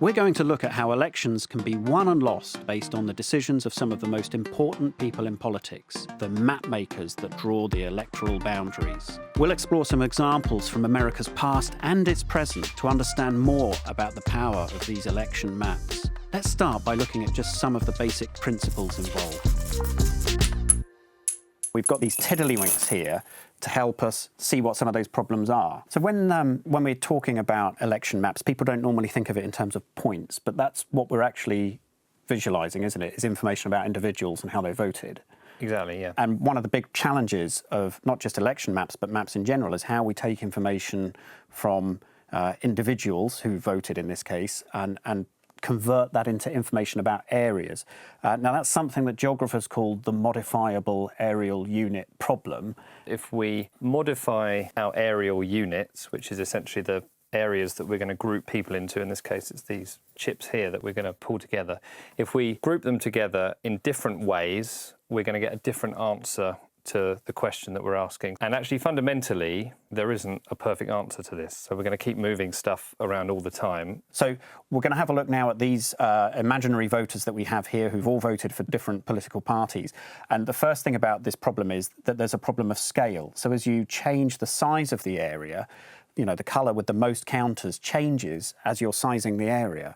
We're going to look at how elections can be won and lost based on the decisions of some of the most important people in politics, the map makers that draw the electoral boundaries. We'll explore some examples from America's past and its present to understand more about the power of these election maps. Let's start by looking at just some of the basic principles involved. We've got these tiddlywinks here to help us see what some of those problems are. So when we're talking about election maps, people don't normally think of it in terms of points, but that's what we're actually visualising, isn't it? Is information about individuals and how they voted. Exactly, yeah. And one of the big challenges of not just election maps, but maps in general, is how we take information from individuals who voted in this case and convert that into information about areas. Now that's something that geographers call the modifiable areal unit problem. If we modify our areal units, which is essentially the areas that we're going to group people into, in this case it's these chips here that we're going to pull together. If we group them together in different ways, we're going to get a different answer to the question that we're asking. And actually, fundamentally, there isn't a perfect answer to this. So we're going to keep moving stuff around all the time. So we're going to have a look now at these imaginary voters that we have here who've all voted for different political parties. And the first thing about this problem is that there's a problem of scale. So as you change the size of the area, you know, the colour with the most counters changes as you're sizing the area.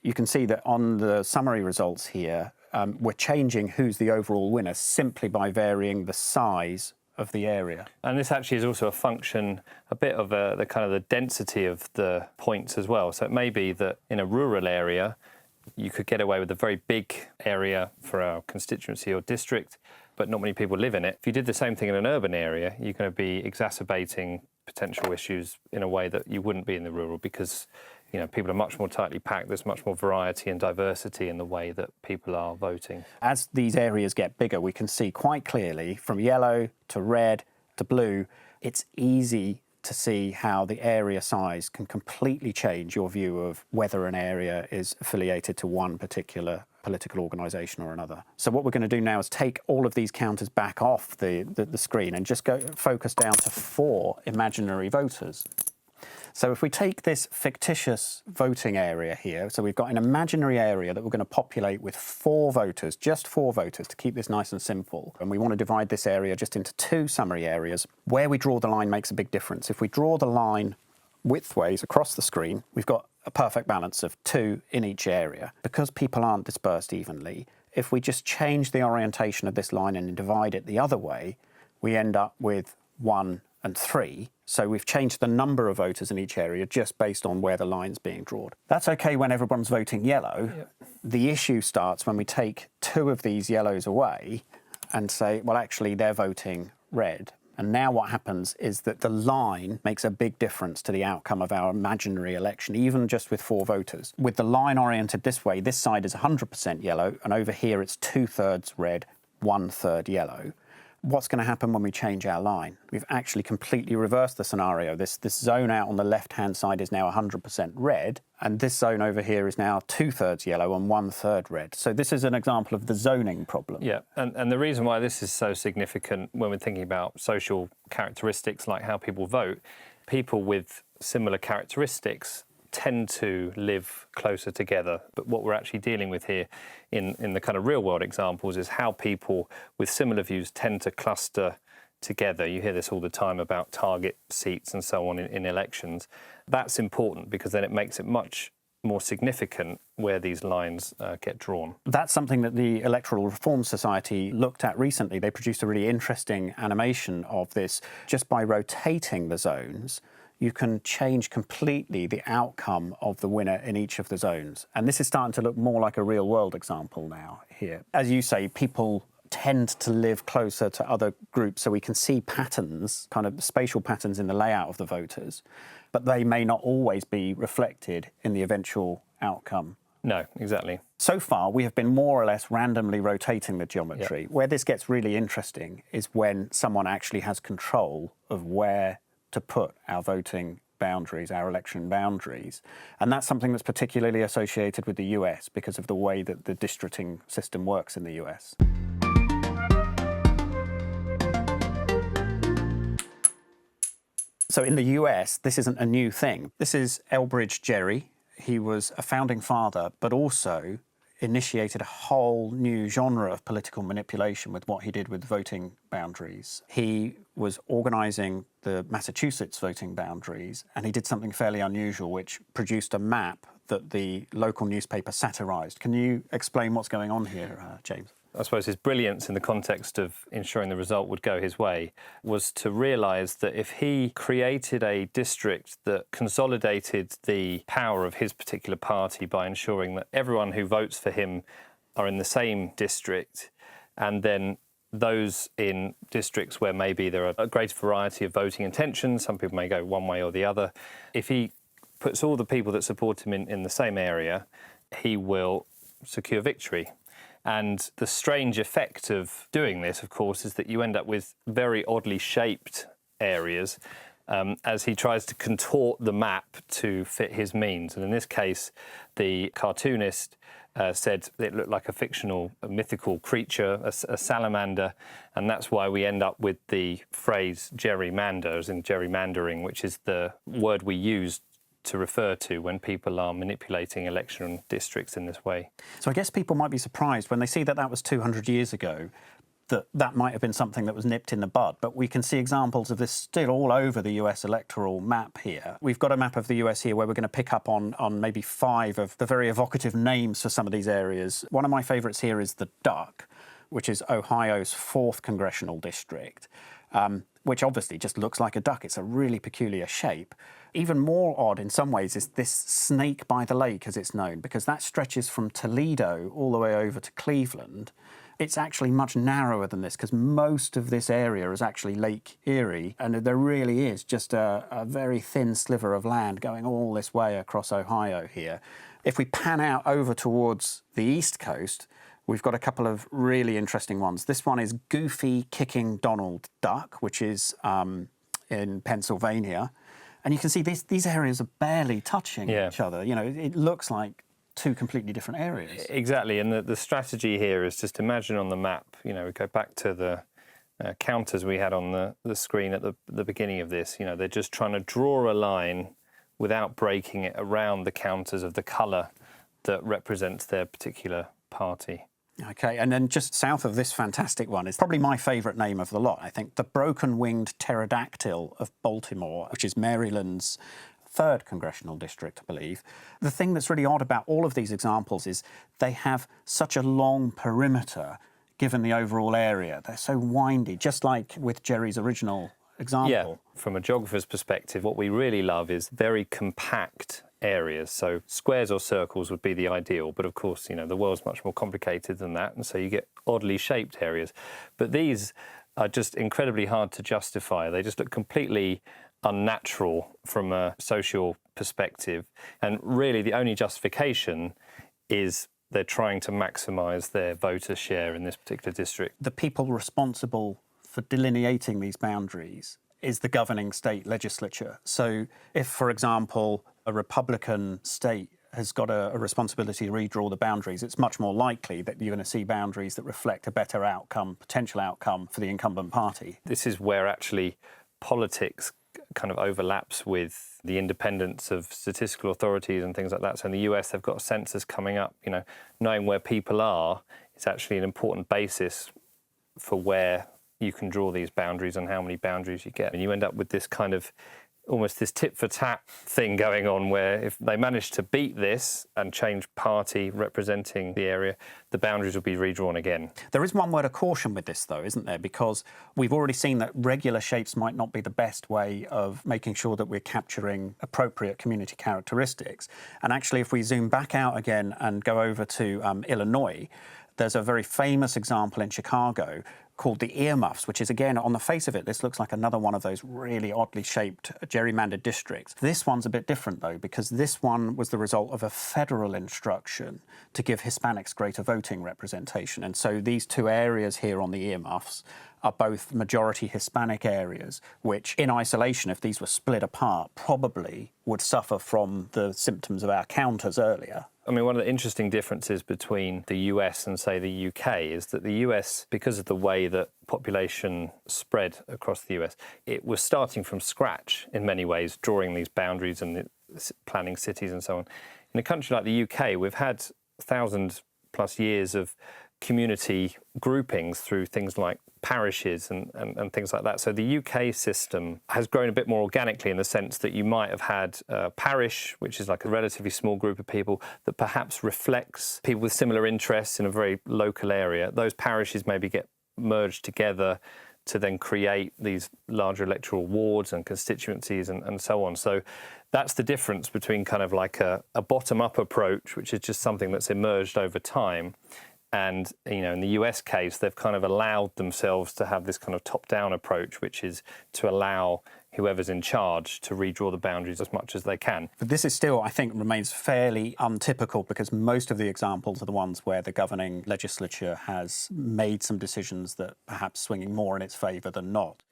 You can see that on the summary results here, we're changing who's the overall winner simply by varying the size of the area. And this actually is also a function, a bit of the kind of the density of the points as well. So it may be that in a rural area, you could get away with a very big area for our constituency or district, but not many people live in it. If you did the same thing in an urban area, you're going to be exacerbating potential issues in a way that you wouldn't be in the rural, because you know, people are much more tightly packed. There's much more variety and diversity in the way that people are voting. As these areas get bigger, we can see quite clearly from yellow to red to blue, it's easy to see how the area size can completely change your view of whether an area is affiliated to one particular political organisation or another. So what we're going to do now is take all of these counters back off the screen and just go focus down to 4 imaginary voters. So if we take this fictitious voting area here, so we've got an imaginary area that we're going to populate with 4 voters, just 4 voters, to keep this nice and simple. And we want to divide this area just into 2 summary areas. Where we draw the line makes a big difference. If we draw the line widthways across the screen, we've got a perfect balance of 2 in each area. Because people aren't dispersed evenly, if we just change the orientation of this line and divide it the other way, we end up with 1 and 3. So we've changed the number of voters in each area just based on where the line's being drawn. That's okay when everyone's voting yellow. Yep. The issue starts when we take 2 of these yellows away and say, well, actually, they're voting red. And now what happens is that the line makes a big difference to the outcome of our imaginary election, even just with 4 voters. With the line oriented this way, this side is 100% yellow, and over here it's 2/3 red, 1/3 yellow. What's going to happen when we change our line? We've actually completely reversed the scenario. This zone out on the left-hand side is now 100% red, and this zone over here is now 2/3 yellow and 1/3 red. So this is an example of the zoning problem. Yeah, and the reason why this is so significant when we're thinking about social characteristics like how people vote, people with similar characteristics tend to live closer together. But what we're actually dealing with here in the kind of real world examples is how people with similar views tend to cluster together. You hear this all the time about target seats and so on in elections. That's important because then it makes it much more significant where these lines get drawn. That's something that the Electoral Reform Society looked at recently. They produced a really interesting animation of this. Just by rotating the zones, you can change completely the outcome of the winner in each of the zones. And this is starting to look more like a real-world example now here. As you say, people tend to live closer to other groups, so we can see patterns, kind of spatial patterns in the layout of the voters, but they may not always be reflected in the eventual outcome. No, exactly. So far, we have been more or less randomly rotating the geometry. Yep. Where this gets really interesting is when someone actually has control of where to put our voting boundaries, our election boundaries. And that's something that's particularly associated with the US because of the way that the districting system works in the US. So in the US, this isn't a new thing. This is Elbridge Gerry he was a founding father, but also initiated a whole new genre of political manipulation with what he did with voting boundaries. He was organising the Massachusetts voting boundaries, and he did something fairly unusual, which produced a map that the local newspaper satirised. Can you explain what's going on here, James? I suppose his brilliance in the context of ensuring the result would go his way was to realise that if he created a district that consolidated the power of his particular party by ensuring that everyone who votes for him are in the same district, and then those in districts where maybe there are a greater variety of voting intentions, some people may go one way or the other, if he puts all the people that support him in the same area, he will secure victory. And the strange effect of doing this, of course, is that you end up with very oddly shaped areas as he tries to contort the map to fit his means. And in this case, the cartoonist said it looked like a fictional, a mythical creature, a salamander, and that's why we end up with the phrase gerrymander, as in gerrymandering, which is the word we use to refer to when people are manipulating election districts in this way. So I guess people might be surprised when they see that that was 200 years ago, that might have been something that was nipped in the bud, but we can see examples of this still all over the US electoral map here. We've got a map of the US here where we're going to pick up on maybe 5 of the very evocative names for some of these areas. One of my favourites here is the Duck, which is Ohio's 4th congressional district, which obviously just looks like a duck. It's a really peculiar shape. Even more odd in some ways is this snake by the lake, as it's known, because that stretches from Toledo all the way over to Cleveland. It's actually much narrower than this because most of this area is actually Lake Erie, and there really is just a very thin sliver of land going all this way across Ohio here. If we pan out over towards the East Coast, we've got a couple of really interesting ones. This one is Goofy Kicking Donald Duck, which is in Pennsylvania. And you can see these areas are barely touching each other. You know, it looks like 2 completely different areas. Exactly, and the strategy here is just imagine on the map, you know, we go back to the counters we had on the screen at the beginning of this, you know, they're just trying to draw a line without breaking it around the counters of the colour that represents their particular party. OK, and then just south of this fantastic one is probably my favourite name of the lot, I think, the broken-winged pterodactyl of Baltimore, which is Maryland's 3rd congressional district, I believe. The thing that's really odd about all of these examples is they have such a long perimeter given the overall area. They're so windy, just like with Jerry's original example. Yeah, from a geographer's perspective, what we really love is very compact areas. So squares or circles would be the ideal, but of course, you know, the world's much more complicated than that, and so you get oddly shaped areas. But these are just incredibly hard to justify. They just look completely unnatural from a social perspective, and really the only justification is they're trying to maximise their voter share in this particular district. The people responsible for delineating these boundaries is the governing state legislature. So if, for example, a Republican state has got a responsibility to redraw the boundaries, it's much more likely that you're going to see boundaries that reflect a better outcome, potential outcome for the incumbent party. This is where actually politics kind of overlaps with the independence of statistical authorities and things like that. So in the US, they've got a census coming up. You know, knowing where people are is actually an important basis for where you can draw these boundaries and how many boundaries you get. And you end up with this kind of almost this tit-for-tat thing going on where if they manage to beat this and change party representing the area, the boundaries will be redrawn again. There is one word of caution with this, though, isn't there? Because we've already seen that regular shapes might not be the best way of making sure that we're capturing appropriate community characteristics. And actually, if we zoom back out again and go over to Illinois, there's a very famous example in Chicago called the earmuffs, which is, again, on the face of it, this looks like another one of those really oddly shaped gerrymandered districts. This one's a bit different, though, because this one was the result of a federal instruction to give Hispanics greater voting representation. And so these 2 areas here on the earmuffs are both majority Hispanic areas, which in isolation, if these were split apart, probably would suffer from the symptoms of our counters earlier. I mean, one of the interesting differences between the US and, say, the UK is that the US, because of the way that population spread across the US, it was starting from scratch in many ways, drawing these boundaries and planning cities and so on. In a country like the UK, we've had 1,000+ years of community groupings through things like parishes and things like that. So the UK system has grown a bit more organically in the sense that you might have had a parish, which is like a relatively small group of people that perhaps reflects people with similar interests in a very local area. Those parishes maybe get merged together to then create these larger electoral wards and constituencies and so on. So that's the difference between kind of like a bottom-up approach, which is just something that's emerged over time. And, you know, in the US case, they've kind of allowed themselves to have this kind of top-down approach, which is to allow whoever's in charge to redraw the boundaries as much as they can. But this is still, I think, remains fairly untypical because most of the examples are the ones where the governing legislature has made some decisions that perhaps swinging more in its favour than not.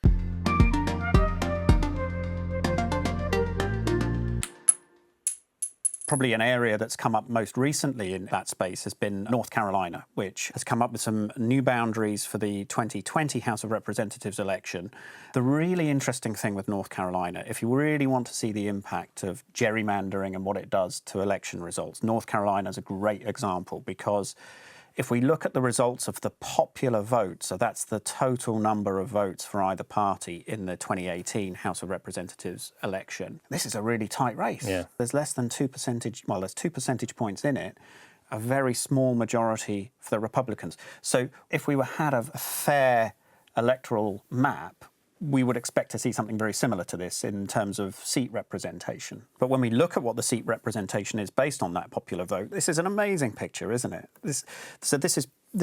Probably an area that's come up most recently in that space has been North Carolina, which has come up with some new boundaries for the 2020 House of Representatives election. The really interesting thing with North Carolina, if you really want to see the impact of gerrymandering and what it does to election results, North Carolina is a great example because if we look at the results of the popular vote, so that's the total number of votes for either party in the 2018 House of Representatives election, this is a really tight race. Yeah. There's less than 2%, well, there's 2 percentage points in it, a very small majority for the Republicans. So if we had a fair electoral map, we would expect to see something very similar to this in terms of seat representation. But when we look at what the seat representation is based on that popular vote, this is an amazing picture, isn't it? This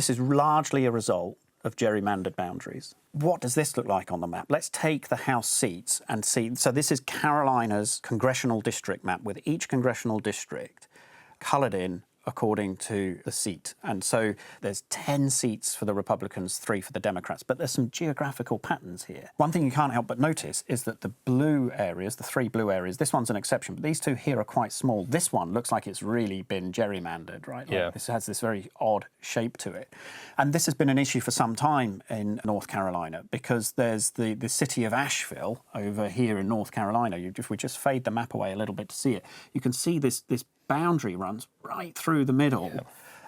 is largely a result of gerrymandered boundaries. What does this look like on the map? Let's take the House seats and see. So this is Carolina's congressional district map with each congressional district coloured in according to the seat. And so there's 10 seats for the Republicans, 3 for the Democrats. But there's some geographical patterns here. One thing you can't help but notice is that the blue areas, the 3 blue areas, this one's an exception, but these 2 here are quite small. This one looks like it's really been gerrymandered, right? Like Yeah. This has this very odd shape to it. And this has been an issue for some time in North Carolina because there's the city of Asheville over here in North Carolina. If we just fade the map away a little bit to see it, you can see this boundary runs right through the middle,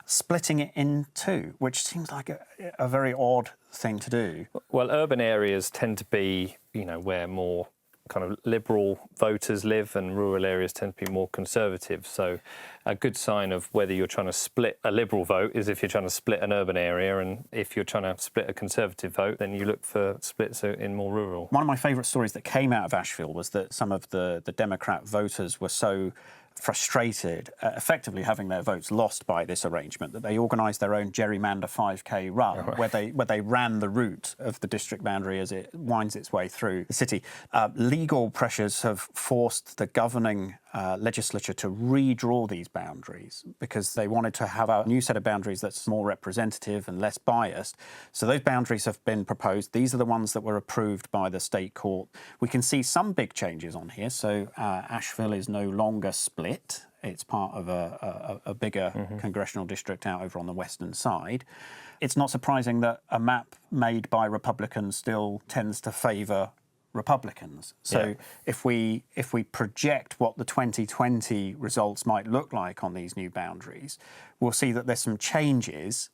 splitting it in 2, which seems like a very odd thing to do. Well, urban areas tend to be, you know, where more kind of liberal voters live and rural areas tend to be more conservative. So a good sign of whether you're trying to split a liberal vote is if you're trying to split an urban area, and if you're trying to split a conservative vote, then you look for splits in more rural. One of my favourite stories that came out of Asheville was that some of the Democrat voters were so frustrated, effectively having their votes lost by this arrangement, that they organised their own gerrymander 5K run, where they ran the route of the district boundary as it winds its way through the city. Legal pressures have forced the governing legislature to redraw these boundaries because they wanted to have a new set of boundaries that's more representative and less biased. So those boundaries have been proposed. These are the ones that were approved by the state court. We can see some big changes on here. So Asheville is no longer split. It's part of a bigger congressional district out over on the western side. It's not surprising that a map made by Republicans still tends to favour Republicans. So if we project what the 2020 results might look like on these new boundaries, we'll see that there's some changes,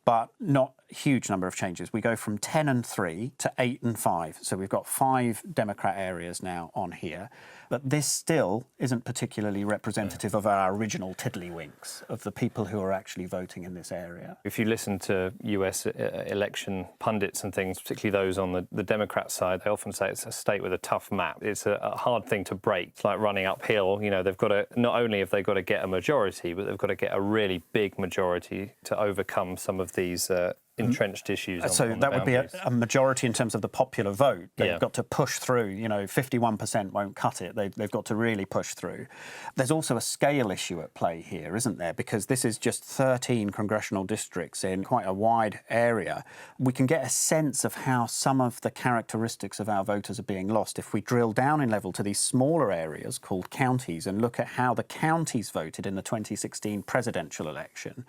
but not a huge number of changes. We go from 10 and 3 to 8 and 5. So we've got 5 Democrat areas now on here. But this still isn't particularly representative of our original tiddlywinks, of the people who are actually voting in this area. If you listen to US election pundits and things, particularly those on the Democrat side, they often say it's a state with a tough map. It's a hard thing to break. It's like running uphill. You know, they've got to, not only have they got to get a majority, but they've got to get a really big majority to overcome some of these entrenched issues. So that would be a majority in terms of the popular vote. They've got to push through. You know, 51% won't cut it. They've got to really push through. There's also a scale issue at play here, isn't there? Because this is just 13 congressional districts in quite a wide area. We can get a sense of how some of the characteristics of our voters are being lost if we drill down in level to these smaller areas called counties and look at how the counties voted in the 2016 presidential election.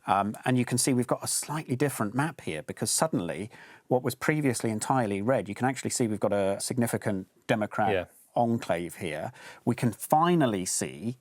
And you can see we've got a slightly different map here because suddenly what was previously entirely red, you can actually see we've got a significant Democrat enclave here. We can finally see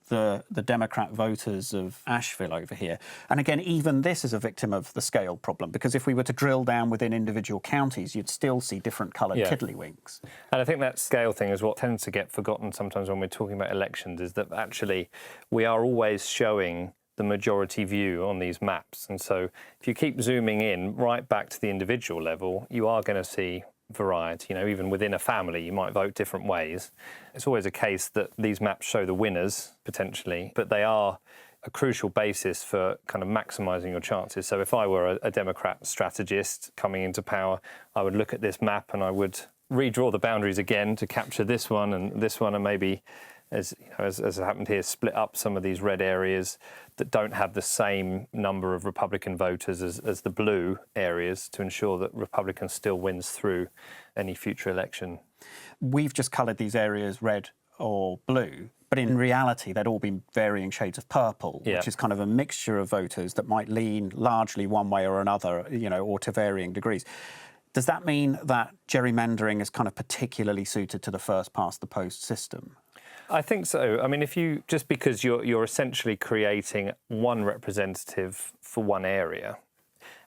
the Democrat voters of Asheville over here. And again, even this is a victim of the scale problem, because if we were to drill down within individual counties, you'd still see different coloured tiddlywinks. And I think that scale thing is what tends to get forgotten sometimes when we're talking about elections, is that actually we are always showing the majority view on these maps. And so if you keep zooming in right back to the individual level, you are going to see variety. You know, even within a family, you might vote different ways. It's always a case that these maps show the winners, potentially, but they are a crucial basis for kind of maximising your chances. So if I were a Democrat strategist coming into power, I would look at this map and I would redraw the boundaries again to capture this one and maybe, as you know, as happened here, split up some of these red areas that don't have the same number of Republican voters as the blue areas, to ensure that Republican still wins through any future election. We've just coloured these areas red or blue, but in reality they'd all be varying shades of purple, which is kind of a mixture of voters that might lean largely one way or another, you know, or to varying degrees. Does that mean that gerrymandering is kind of particularly suited to the first past the post system? I think so. I mean, if you just because you're essentially creating one representative for one area,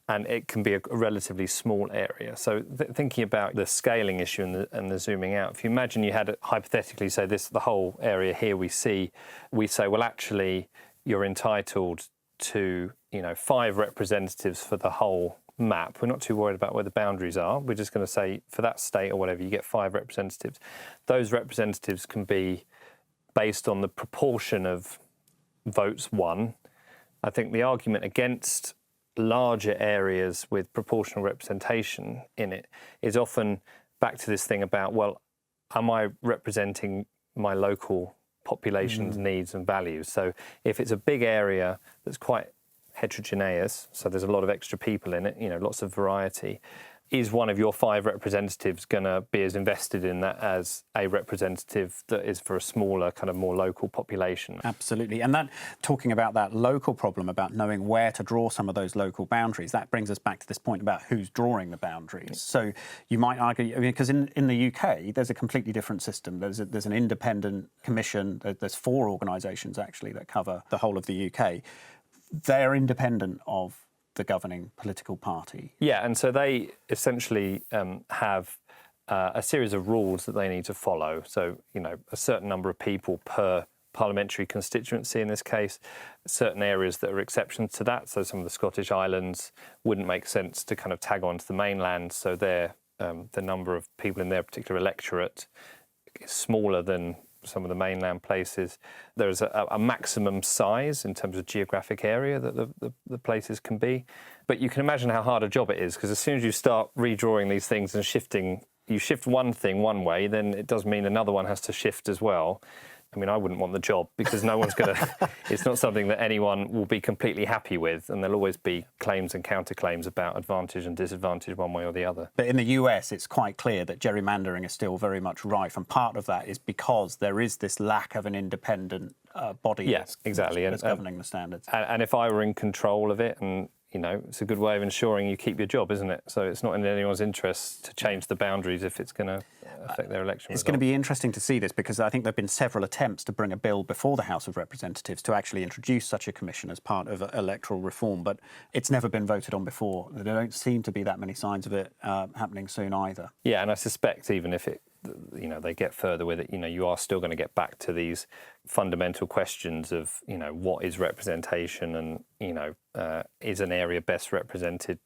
and it can be a relatively small area. So thinking about the scaling issue and the zooming out, if you imagine you had hypothetically say the whole area here we say, well, actually you're entitled to 5 representatives for the whole map. We're not too worried about where the boundaries are. We're just going to say for that state or whatever, you get 5 representatives. Those representatives can be based on the proportion of votes won. I think the argument against larger areas with proportional representation in it is often back to this thing about, well, am I representing my local population's needs and values? So if it's a big area that's quite heterogeneous, so there's a lot of extra people in it, lots of variety, is one of your 5 representatives going to be as invested in that as a representative that is for a smaller, kind of more local population? Absolutely. And that, talking about that local problem, about knowing where to draw some of those local boundaries, that brings us back to this point about who's drawing the boundaries. So you might argue, because in the UK, there's a completely different system. There's an independent commission. There's 4 organisations, actually, that cover the whole of the UK. They're independent of the governing political party. Yeah, and so they essentially have a series of rules that they need to follow. So, a certain number of people per parliamentary constituency in this case, certain areas that are exceptions to that. So some of the Scottish Islands wouldn't make sense to kind of tag on to the mainland. So the number of people in their particular electorate is smaller than some of the mainland places. There's a maximum size in terms of geographic area that the places can be. But you can imagine how hard a job it is, because as soon as you start redrawing these things and you shift one thing one way, then it does mean another one has to shift as well. I mean, I wouldn't want the job, because no one's going to... It's not something that anyone will be completely happy with, and there'll always be claims and counterclaims about advantage and disadvantage one way or the other. But in the US, it's quite clear that gerrymandering is still very much rife, and part of that is because there is this lack of an independent body that's governing the standards. And if I were in control of it, and it's a good way of ensuring you keep your job, isn't it? So it's not in anyone's interest to change the boundaries if it's going to affect their election It's going to be interesting to see this, because I think there have been several attempts to bring a bill before the House of Representatives to actually introduce such a commission as part of electoral reform, but it's never been voted on before. There don't seem to be that many signs of it happening soon either. Yeah, and I suspect even if they get further with it, you are still going to get back to these fundamental questions of, what is representation, and, is an area best represented,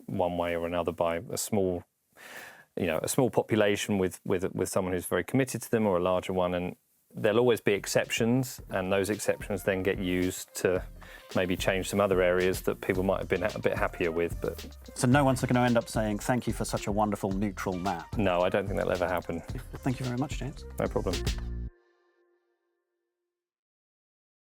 one way or another by a small population with someone who's very committed to them, or a larger one. And there'll always be exceptions, and those exceptions then get used to maybe change some other areas that people might have been a bit happier with. But so no one's going to end up saying, thank you for such a wonderful neutral map? No, I don't think that'll ever happen. Thank you very much, James. No problem.